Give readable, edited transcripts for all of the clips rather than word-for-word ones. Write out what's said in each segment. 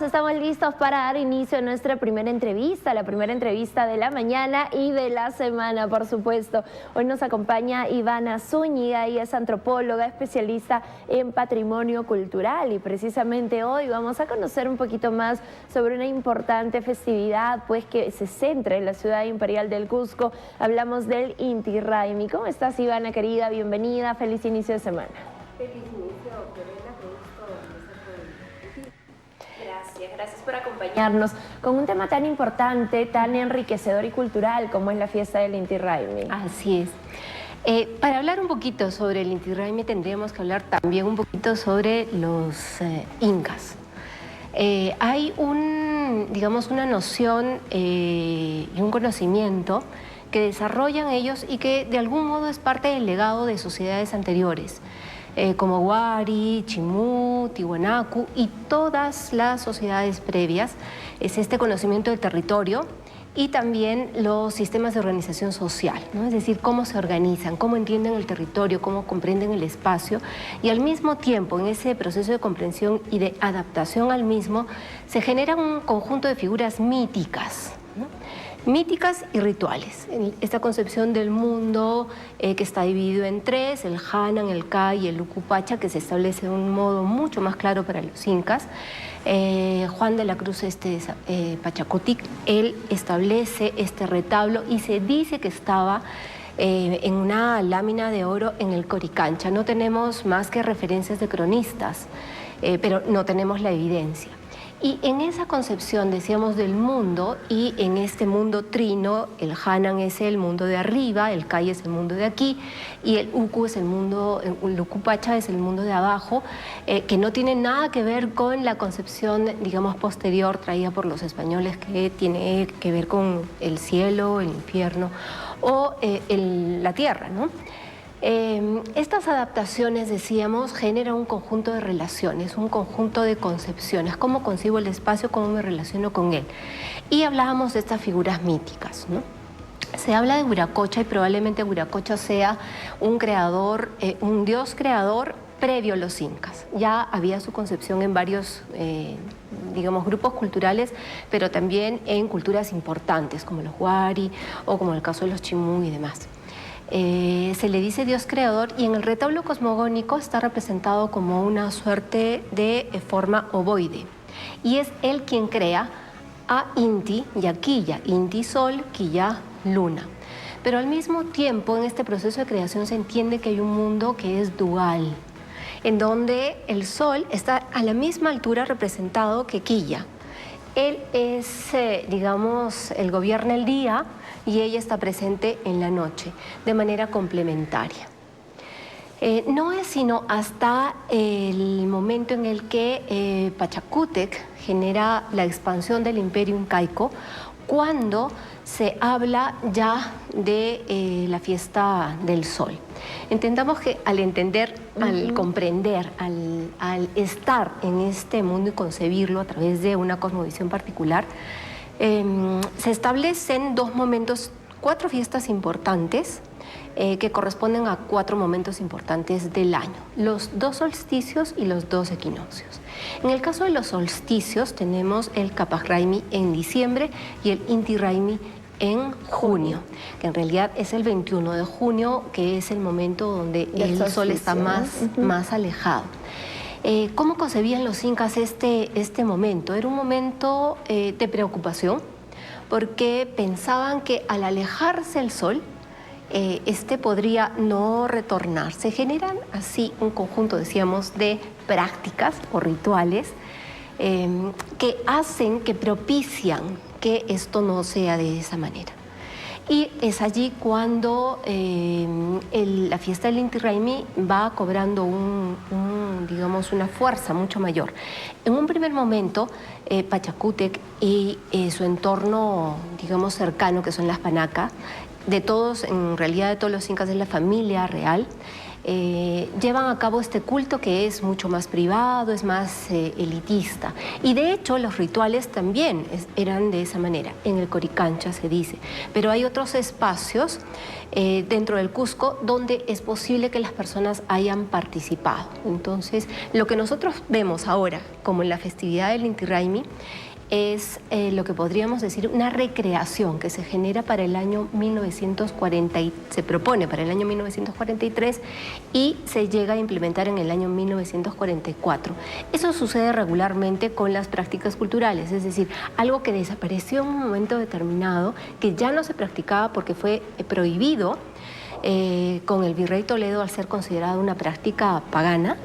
estamos listos para dar inicio a nuestra primera entrevista, la primera entrevista de la mañana y de la semana, por supuesto. Hoy nos acompaña Ivana Zúñiga, ella es antropóloga, especialista en patrimonio cultural y precisamente hoy vamos a conocer un poquito más sobre una importante festividad pues que se centra en la ciudad imperial del Cusco. Hablamos del Inti Raymi. ¿Cómo estás, Ivana, querida? Bienvenida, feliz inicio de semana. Feliz inicio, Lorena, qué gusto empezar por Gracias por acompañarnos con un tema tan importante, tan enriquecedor y cultural como es la fiesta del Inti Raymi. Así es. Para hablar un poquito sobre el Inti Raymi tendríamos que hablar también un poquito sobre los incas. Hay una noción y un conocimiento que desarrollan ellos y que de algún modo es parte del legado de sociedades anteriores, como Wari, Chimú, Tiwanaku y todas las sociedades previas. Es este conocimiento del territorio y también los sistemas de organización social, ¿no? Es decir, cómo se organizan, cómo entienden el territorio, cómo comprenden el espacio y al mismo tiempo en ese proceso de comprensión y de adaptación al mismo se genera un conjunto de figuras míticas, ¿no? Míticas y rituales. Esta concepción del mundo que está dividido en tres, el Hanan, el Ka y el Ucupacha, que se establece de un modo mucho más claro para los incas. Juan de la Cruz Pachacutic, él establece este retablo y se dice que estaba en una lámina de oro en el Coricancha. No tenemos más que referencias de cronistas, pero no tenemos la evidencia. Y en esa concepción, decíamos, del mundo, y en este mundo trino, el Hanan es el mundo de arriba, el Kai es el mundo de aquí, y el Uku es el Ucupacha es el mundo de abajo, que no tiene nada que ver con la concepción, digamos, posterior traída por los españoles, que tiene que ver con el cielo, el infierno o la tierra, ¿no? Estas adaptaciones, decíamos, generan un conjunto de relaciones, un conjunto de concepciones, cómo concibo el espacio, cómo me relaciono con él. Y hablábamos de estas figuras míticas, ¿no? Se habla de Viracocha y probablemente Viracocha sea un creador, un dios creador previo a los incas. Ya había su concepción en varios, digamos, grupos culturales, pero también en culturas importantes como los Wari o como el caso de los Chimú y demás. Se le dice Dios creador y en el retablo cosmogónico está representado como una suerte de forma ovoide y es él quien crea a Inti y a Quilla, Inti Sol, Quilla Luna. Pero al mismo tiempo en este proceso de creación se entiende que hay un mundo que es dual, en donde el Sol está a la misma altura representado que Quilla. Él es, digamos, él gobierna el día y ella está presente en la noche, de manera complementaria. No es sino hasta el momento en el que Pachacútec genera la expansión del imperio incaico, cuando se habla ya de la fiesta del sol. Entendamos que al entender, al comprender, al estar en este mundo y concebirlo a través de una cosmovisión particular, se establecen dos momentos, 4 fiestas importantes que corresponden a 4 momentos importantes del año, los 2 solsticios y los 2 equinoccios. En el caso de los solsticios tenemos el Capac Raymi en diciembre y el Inti Raymi en junio, que en realidad es el 21 de junio, que es el momento donde el sol está más alejado. ¿Cómo concebían los incas este momento? Era un momento de preocupación, porque pensaban que al alejarse el sol, podría no retornar. Se generan así un conjunto, decíamos, de prácticas o rituales que hacen, que propician que esto no sea de esa manera. Y es allí cuando la fiesta del Inti Raymi va cobrando digamos, una fuerza mucho mayor. En un primer momento, Pachacútec y su entorno, digamos, cercano, que son las Panacas, en realidad de todos los incas es la familia real, llevan a cabo este culto que es mucho más privado, es más elitista. Y de hecho los rituales también eran de esa manera. En el Coricancha se dice, pero hay otros espacios dentro del Cusco donde es posible que las personas hayan participado. Entonces, lo que nosotros vemos ahora, como en la festividad del Inti Raymi, es lo que podríamos decir una recreación que se genera para el año 1940, se propone para el año 1943 y se llega a implementar en el año 1944. Eso sucede regularmente con las prácticas culturales, es decir, algo que desapareció en un momento determinado, que ya no se practicaba porque fue prohibido con el virrey Toledo al ser considerado una práctica pagana.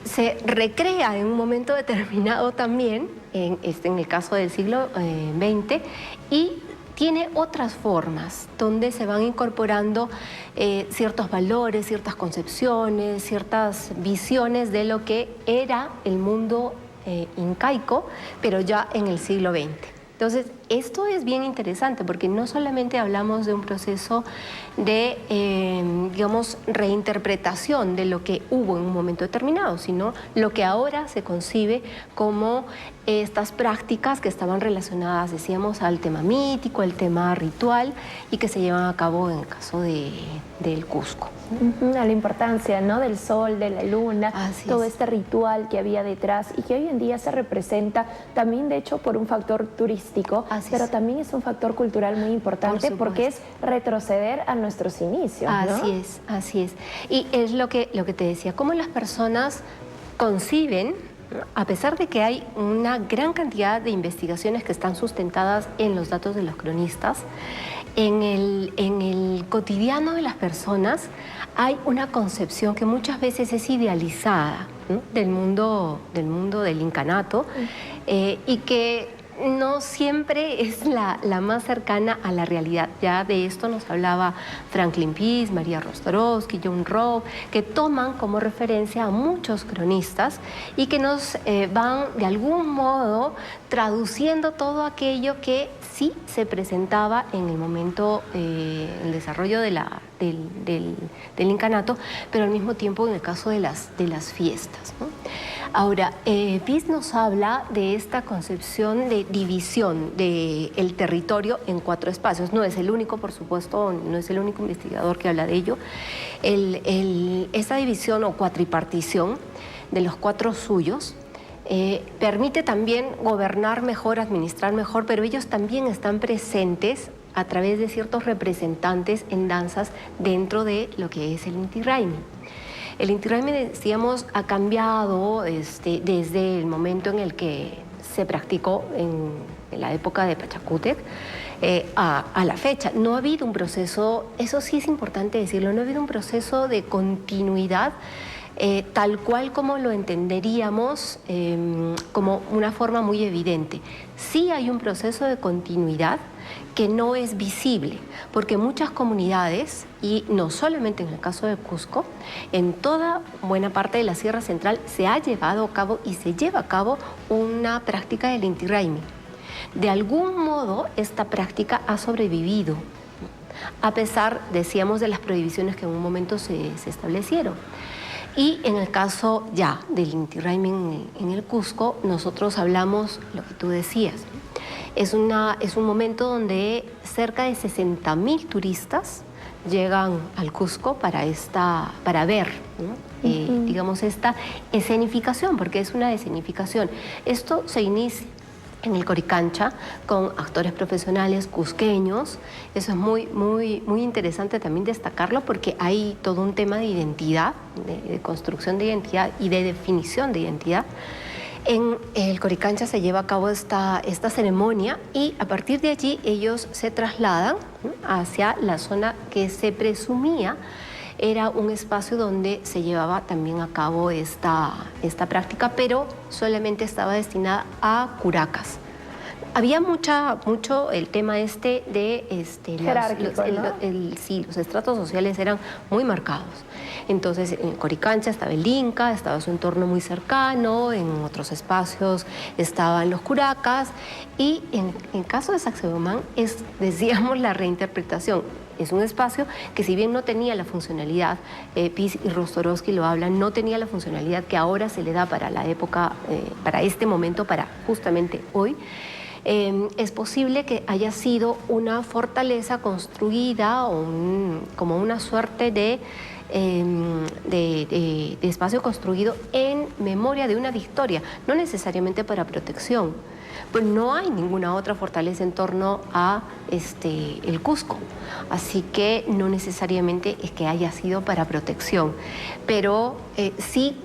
Se recrea en un momento determinado también, en el caso del siglo XX, y tiene otras formas donde se van incorporando ciertos valores, ciertas concepciones, ciertas visiones de lo que era el mundo incaico, pero ya en el siglo XX. Entonces, esto es bien interesante porque no solamente hablamos de un proceso de, digamos, reinterpretación de lo que hubo en un momento determinado, sino lo que ahora se concibe como estas prácticas que estaban relacionadas, decíamos, al tema mítico, al tema ritual y que se llevan a cabo en el caso del Cusco. A la importancia, ¿no?, del sol, de la luna, todo este ritual que había detrás y que hoy en día se representa también, de hecho, por un factor turístico, pero también es un factor cultural muy importante porque es retroceder a nuestros inicios, ¿no? Así es. Y es lo que te decía, cómo las personas conciben, a pesar de que hay una gran cantidad de investigaciones que están sustentadas en los datos de los cronistas, en el cotidiano de las personas hay una concepción que muchas veces es idealizada, ¿no?, del mundo del incanato, y que no siempre es la más cercana a la realidad. Ya de esto nos hablaba Franklin Pease, María Rostorowski, John Rowe, que toman como referencia a muchos cronistas y que nos van de algún modo traduciendo todo aquello que sí se presentaba en el momento, el desarrollo del incanato, pero al mismo tiempo en el caso de las fiestas, ¿no? Ahora, Pease nos habla de esta concepción de división del territorio en 4 espacios. No es el único, por supuesto, no es el único investigador que habla de ello. Esta división o cuatripartición de los 4 suyos permite también gobernar mejor, administrar mejor, pero ellos también están presentes a través de ciertos representantes en danzas dentro de lo que es el Inti Raymi. El Inti Raymi, decíamos, ha cambiado desde el momento en el que se practicó en la época de Pachacútec a la fecha. No ha habido un proceso, eso sí es importante decirlo, no ha habido un proceso de continuidad tal cual como lo entenderíamos como una forma muy evidente. Sí hay un proceso de continuidad que no es visible, porque muchas comunidades, y no solamente en el caso de Cusco, en toda buena parte de la Sierra Central se ha llevado a cabo y se lleva a cabo una práctica del Inti Raymi. De algún modo esta práctica ha sobrevivido, a pesar, decíamos, de las prohibiciones que en un momento se establecieron. Y en el caso ya del Inti Raymi en el Cusco, nosotros hablamos lo que tú decías. Es un momento donde cerca de 60.000 turistas llegan al Cusco para ver, ¿no?, digamos, esta escenificación, porque es una escenificación. Esto se inicia en el Coricancha con actores profesionales cusqueños. Eso es muy, muy, muy interesante también destacarlo porque hay todo un tema de identidad, de construcción de identidad y de definición de identidad. En el Coricancha se lleva a cabo esta ceremonia y a partir de allí ellos se trasladan hacia la zona que se presumía era un espacio donde se llevaba también a cabo esta práctica, pero solamente estaba destinada a curacas. Había mucho el tema de los estratos sociales eran muy marcados. Entonces, en Coricancha estaba el Inca, estaba su entorno muy cercano, en otros espacios estaban los curacas, y en caso de Sacsayhuamán es, decíamos, la reinterpretación. es un espacio que, si bien no tenía la funcionalidad, Piz y Rostorovsky lo hablan, no tenía la funcionalidad que ahora se le da para la época, para este momento, para justamente hoy. Es posible que haya sido una fortaleza construida o como una suerte de espacio construido en memoria de una victoria, no necesariamente para protección. Pues no hay ninguna otra fortaleza en torno a el Cusco, así que no necesariamente es que haya sido para protección, pero sí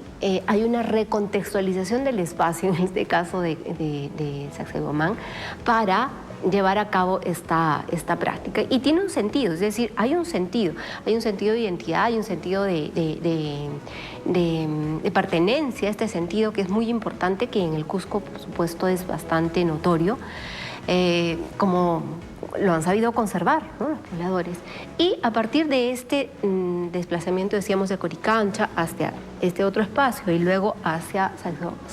hay una recontextualización del espacio, en este caso de Sacsayhuamán, para llevar a cabo esta práctica. Y tiene un sentido, es decir, hay un sentido de identidad, hay un sentido de pertenencia, este sentido que es muy importante, que en el Cusco, por supuesto, es bastante notorio, como lo han sabido conservar, ¿no?, los pobladores. Y a partir de este desplazamiento, decíamos, de Coricancha hacia este otro espacio y luego hacia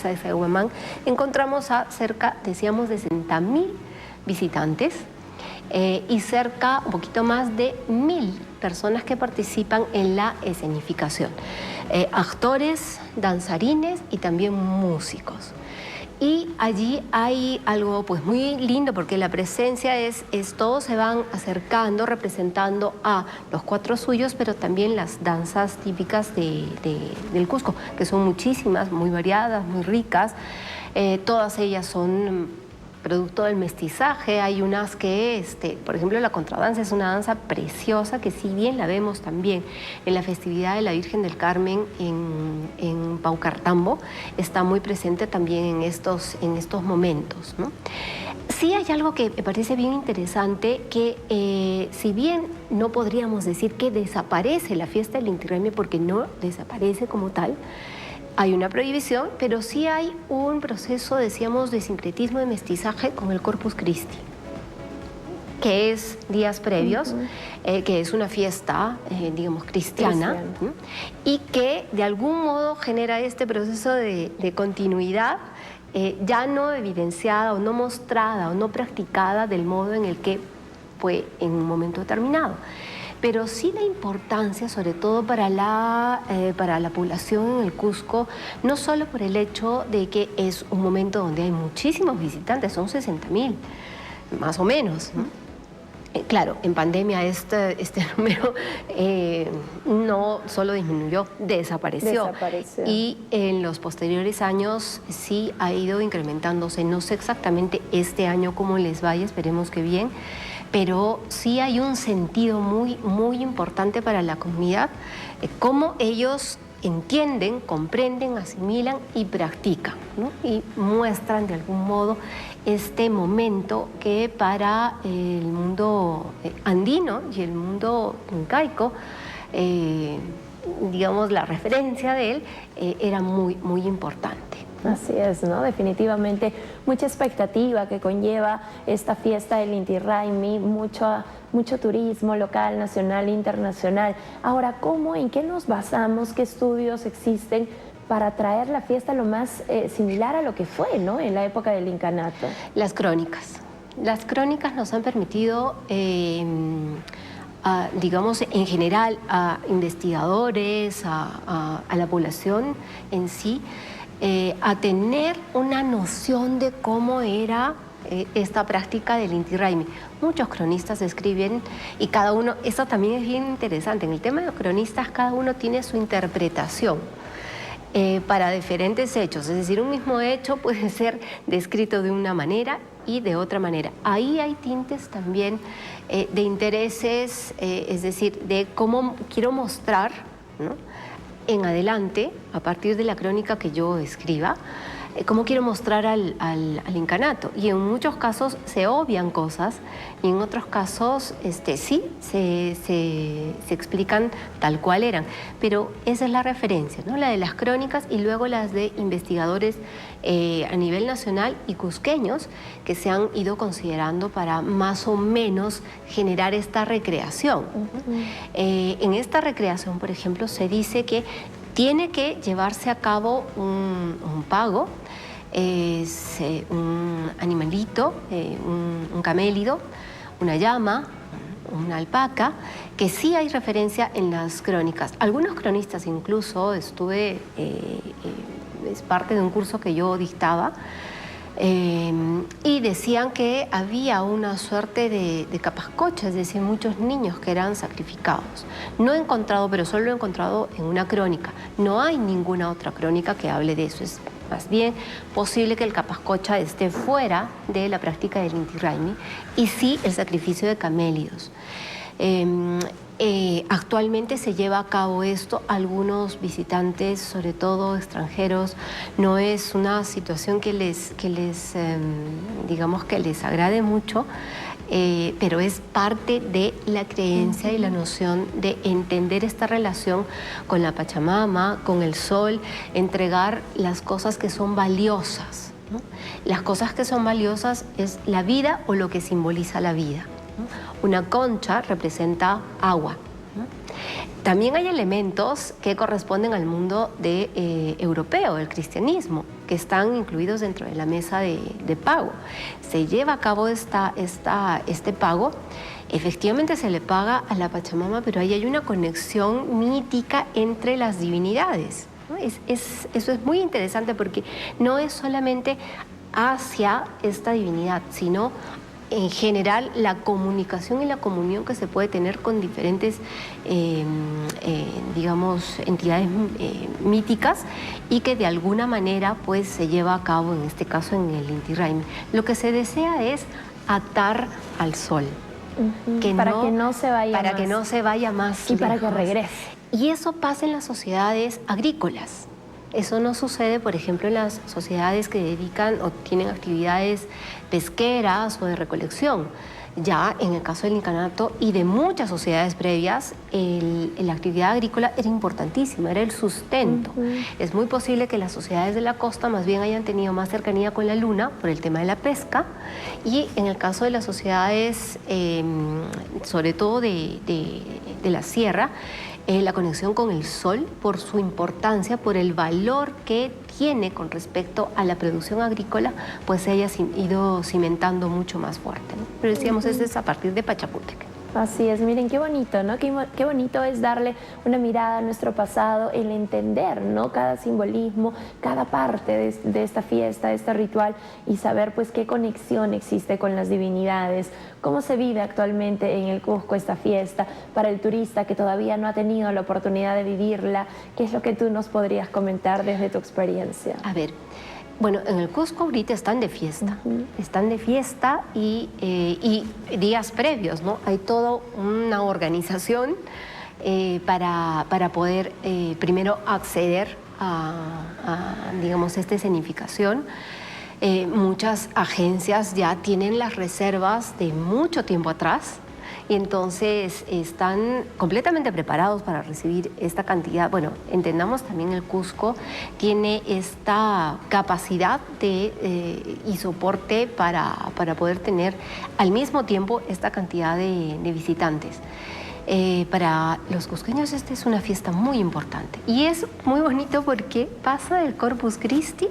Sacsayhuamán, encontramos a cerca, decíamos, de 60.000 visitantes y cerca, un poquito más de 1.000 personas que participan en la escenificación. Actores, danzarines y también músicos. Y allí hay algo pues muy lindo, porque la presencia es todos se van acercando, representando a los cuatro suyos, pero también las danzas típicas del Cusco, que son muchísimas, muy variadas, muy ricas. Todas ellas son producto del mestizaje. Hay unas que, por ejemplo, la contradanza es una danza preciosa que, si bien la vemos también en la festividad de la Virgen del Carmen en Paucartambo, está muy presente también en estos momentos, ¿no? Sí hay algo que me parece bien interesante, que si bien no podríamos decir que desaparece la fiesta del Inti Raymi, porque no desaparece como tal, hay una prohibición, pero sí hay un proceso, decíamos, de sincretismo, de mestizaje con el Corpus Christi, que es días previos, que es una fiesta, digamos, cristiana, y que de algún modo genera este proceso de continuidad, ya no evidenciada o no mostrada o no practicada del modo en el que fue en un momento determinado. Pero sí la importancia, sobre todo para la población en el Cusco, no solo por el hecho de que es un momento donde hay muchísimos visitantes, son 60.000, más o menos, ¿no? Claro, en pandemia este número no solo disminuyó, desapareció. Y en los posteriores años sí ha ido incrementándose. No sé exactamente este año cómo les vaya, esperemos que bien, pero sí hay un sentido muy, muy importante para la comunidad, cómo ellos entienden, comprenden, asimilan y practican, ¿no? Y muestran de algún modo este momento que para el mundo andino y el mundo incaico, digamos, la referencia de él era muy, muy importante. Así es, ¿no? Definitivamente mucha expectativa que conlleva esta fiesta del Inti Raymi, mucho turismo local, nacional e internacional. Ahora, ¿en qué nos basamos? ¿Qué estudios existen para traer la fiesta lo más similar a lo que fue, ¿no?, en la época del incanato? Las crónicas. Las crónicas nos han permitido, digamos, en general, a investigadores, a la población en sí, a tener una noción de cómo era esta práctica del Inti Raymi. Muchos cronistas escriben y cada uno, esto también es bien interesante, en el tema de los cronistas cada uno tiene su interpretación para diferentes hechos, es decir, un mismo hecho puede ser descrito de una manera y de otra manera. Ahí hay tintes también de intereses, es decir, de cómo quiero mostrar, ¿no?, en adelante, a partir de la crónica que yo escriba, cómo quiero mostrar al incanato. Y en muchos casos se obvian cosas y en otros casos sí se explican tal cual eran. Pero esa es la referencia, ¿no?, la de las crónicas, y luego las de investigadores a nivel nacional y cusqueños que se han ido considerando para más o menos generar esta recreación. En esta recreación, por ejemplo, se dice que tiene que llevarse a cabo un pago. Es un animalito, un camélido, una llama, una alpaca, que sí hay referencia en las crónicas. Algunos cronistas incluso, es parte de un curso que yo dictaba, y decían que había una suerte de capascocha, es decir, muchos niños que eran sacrificados. No he encontrado, pero solo he encontrado en una crónica. No hay ninguna otra crónica que hable de eso. Es más bien posible que el capascocha esté fuera de la práctica del Inti Raymi y sí el sacrificio de camélidos. Actualmente se lleva a cabo esto, algunos visitantes, sobre todo extranjeros, no es una situación que les agrade mucho, pero es parte de la creencia y la noción de entender esta relación con la Pachamama, con el sol, entregar las cosas que son valiosas, ¿no? Las cosas que son valiosas es la vida o lo que simboliza la vida, ¿no? Una concha representa agua, ¿no? También hay elementos que corresponden al mundo europeo, del cristianismo, que están incluidos dentro de la mesa de pago. Se lleva a cabo este pago, efectivamente se le paga a la Pachamama, pero ahí hay una conexión mítica entre las divinidades, ¿no? Eso es muy interesante porque no es solamente hacia esta divinidad, sino en general la comunicación y la comunión que se puede tener con diferentes, entidades míticas y que de alguna manera pues se lleva a cabo, en este caso en el Inti Raymi. Lo que se desea es atar al sol. Para que no se vaya para más. que no se vaya más y lejos. para que regrese. Y eso pasa en las sociedades agrícolas. Eso no sucede, por ejemplo, en las sociedades que dedican o tienen actividades pesqueras o de recolección. Ya en el caso del incanato y de muchas sociedades previas, la actividad agrícola era importantísima, era el sustento. Es muy posible que las sociedades de la costa más bien hayan tenido más cercanía con la luna por el tema de la pesca, y en el caso de las sociedades, sobre todo de la sierra, la conexión con el sol por su importancia, por el valor que tiene con respecto a la producción agrícola, pues se haya ido cimentando mucho más fuerte, ¿no? Pero decíamos, eso es a partir de Pachapútec. Así es, miren qué bonito, ¿no? Qué bonito es darle una mirada a nuestro pasado, el entender, ¿no? Cada simbolismo, cada parte de esta fiesta, de este ritual, y saber pues qué conexión existe con las divinidades, cómo se vive actualmente en el Cusco esta fiesta, para el turista que todavía no ha tenido la oportunidad de vivirla. ¿Qué es lo que tú nos podrías comentar desde tu experiencia? A ver, bueno, en el Cusco ahorita están de fiesta, están de fiesta y días previos, ¿no? Hay toda una organización para poder primero acceder digamos, esta escenificación. Muchas agencias ya tienen las reservas de mucho tiempo atrás, y entonces están completamente preparados para recibir esta cantidad. Bueno, entendamos también el Cusco tiene esta capacidad y soporte para poder tener al mismo tiempo esta cantidad de visitantes. Para los cusqueños esta es una fiesta muy importante y es muy bonito porque pasa del Corpus Christi,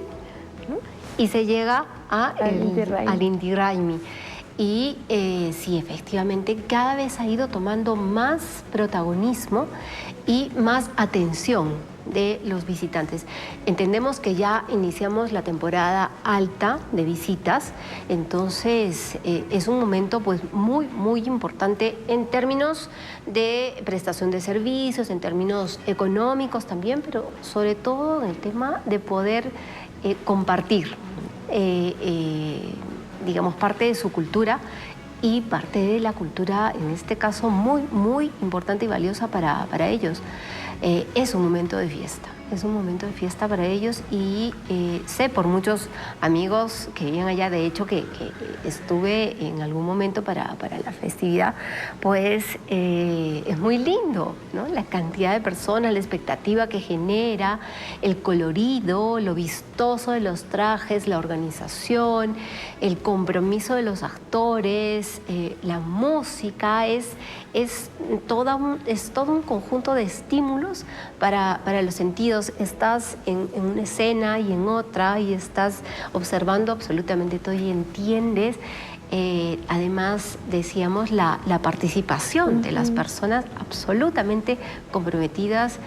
¿no? Y se llega al Inti Raymi. Y sí, efectivamente, cada vez ha ido tomando más protagonismo y más atención de los visitantes. Entendemos que ya iniciamos la temporada alta de visitas, entonces es un momento pues muy, muy importante en términos de prestación de servicios, en términos económicos también, pero sobre todo en el tema de poder compartir digamos, parte de su cultura y parte de la cultura, en este caso, muy, muy importante y valiosa para ellos. Es un momento de fiesta. Es un momento de fiesta para ellos y sé por muchos amigos que viven allá, de hecho que estuve en algún momento para la festividad, pues es muy lindo, ¿no? La cantidad de personas, la expectativa que genera, el colorido, lo vistoso de los trajes, la organización, el compromiso de los actores, la música, es todo un conjunto de estímulos para los sentidos. Estás en una escena y en otra y estás observando absolutamente todo y entiendes además decíamos la participación de las personas absolutamente comprometidas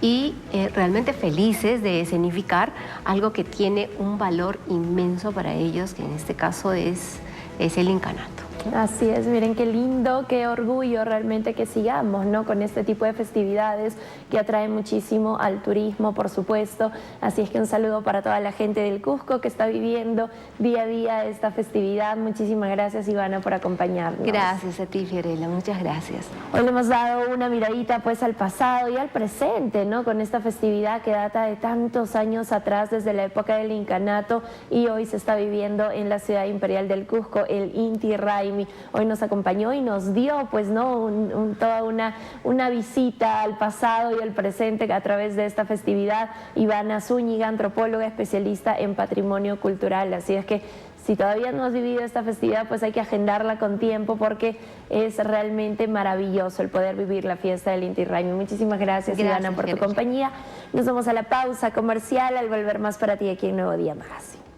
y realmente felices de escenificar algo que tiene un valor inmenso para ellos, que en este caso es el incanato. Así es, miren qué lindo, qué orgullo realmente que sigamos, ¿no?, con este tipo de festividades que atraen muchísimo al turismo, por supuesto. Así es que un saludo para toda la gente del Cusco que está viviendo día a día esta festividad. Muchísimas gracias, Ivana, por acompañarnos. Gracias a ti, Fiorella, muchas gracias. Hoy le hemos dado una miradita pues al pasado y al presente, ¿no?, con esta festividad que data de tantos años atrás, desde la época del incanato, y hoy se está viviendo en la ciudad imperial del Cusco, el Inti Raymi. Hoy nos acompañó y nos dio pues no toda una visita al pasado y al presente a través de esta festividad. Ivana Zúñiga, antropóloga especialista en patrimonio cultural. Así es que si todavía no has vivido esta festividad, pues hay que agendarla con tiempo, porque es realmente maravilloso el poder vivir la fiesta del Inti Raymi. Muchísimas gracias, Ivana, por tu compañía. Nos vamos a la pausa comercial. Al volver, más para ti aquí en Nuevo Día Magazine.